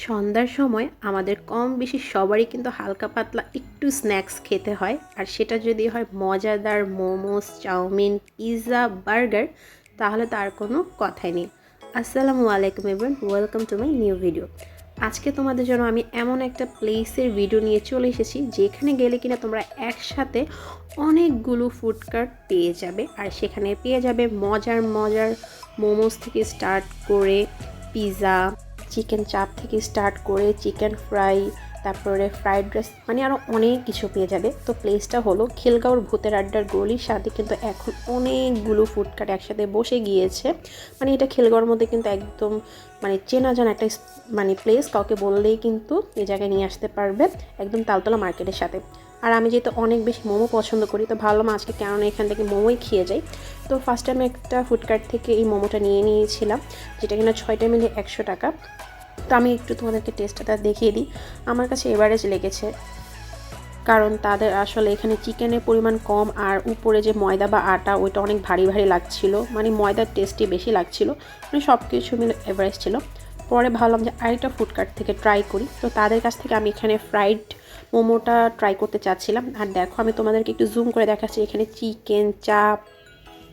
সন্ধ্যার সময় আমাদের কম বেশি সবারই কিন্তু হালকা পাতলা একটু স্ন্যাক্স খেতে হয়, আর সেটা যদি হয় মজাদার মোমোস, চাউমিন, পিৎজা, বার্গার, তাহলে তার কোনো কথাই নেই। আসসালামু আলাইকুম everyone, welcome to my new video. আজকে তোমাদের জন্য আমি এমন একটা প্লেসের ভিডিও নিয়ে চলে এসেছি যেখানে গেলে কিনা তোমরা একসাথে অনেকগুলো ফুড কার্ট পেয়ে যাবে, আর সেখানে পেয়ে যাবে মজার মজার মোমোস থেকে স্টার্ট করে পিৎজা, চিকেন চাপ থেকে স্টার্ট করে চিকেন ফ্রাই, তারপরে ফ্রাইড রাইস, মানে আরও অনেক কিছু পেয়ে যাবে। তো প্লেসটা হলো খিলগাঁওর ভূতের আড্ডার গলির সাথে কিন্তু এখন অনেকগুলো ফুডকার্ট একসাথে বসে গিয়েছে। মানে এটা খিলগাঁওর মধ্যে কিন্তু একদম মানে চেনা জানা একটা মানে প্লেস, কাউকে বললেই কিন্তু এই জায়গায় নিয়ে আসতে পারবে, একদম তালতলা মার্কেটের সাথে। আর আমি যেহেতু অনেক বেশি মোমো পছন্দ করি, তো ভাবলাম আজকে কেননা এখান থেকে মোমোই খেয়ে যাই। তো ফার্স্ট টাইম একটা ফুডকার্ট থেকে এই মোমোটা নিয়ে নিয়েছিলাম, যেটা কিনা 6টা মিলে 100 টাকা। তো আমি একটু তোমাদেরকে টেস্টটা দেখিয়ে দিই। আমার কাছে এভারেজ লেগেছে, কারণ তাদের আসলে এখানে চিকেনের পরিমাণ কম, আর উপরে যে ময়দা বা আটা ওইটা অনেক ভারী ভারী লাগছিল, মানে ময়দার টেস্টই বেশি লাগছিল, মানে সব কিছু মিলে এভারেজ ছিল। পরে ভাবলাম যে আরেকটা ফুডকার্ট থেকে ট্রাই করি, তো তাদের কাছ থেকে আমি এখানে ফ্রাইড মোমোটা ট্রাই করতে চাচ্ছিলাম। আর দেখো আমি তোমাদেরকে একটু জুম করে দেখাচ্ছি, এখানে চিকেন চাপ,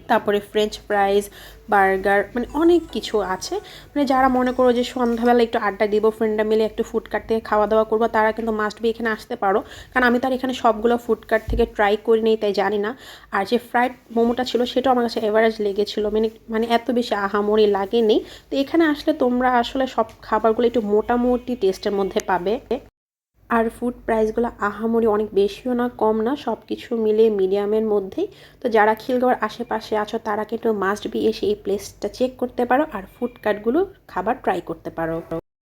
তারপরে ফ্রেঞ্চ ফ্রাইজ, বার্গার, মানে অনেক কিছু আছে। মানে যারা মনে করো যে সন্ধ্যাবেলা একটু আড্ডা দিব, ফ্রেন্ডরা মিলে একটু ফুডকার্ট থেকে খাওয়া দাওয়া করবো, তারা কিন্তু মাস্ট বি এখানে আসতে পারো। কারণ আমি তার এখানে সবগুলো ফুডকার্ট থেকে ট্রাই করি নেই, তাই জানি না। আর যে ফ্রাইড মোমোটা ছিল সেটাও আমার কাছে এভারেজ লেগেছিলো, মানে এত বেশি আহামরি লাগেনি। তো এখানে আসলে তোমরা আসলে সব খাবারগুলো একটু মোটামুটি টেস্টের মধ্যে পাবে। আর ফুড প্রাইসগুলো আহামরি অনেক বেশিও না কম না, সব কিছু মিলে মিডিয়ামের মধ্যেই। তো যারা খিলগাঁওয়ের আশেপাশে আছো তারা কিন্তু মাস্ট বি এসে এই প্লেসটা চেক করতে পারো আর ফুড কার্টগুলো খাবার ট্রাই করতে পারো।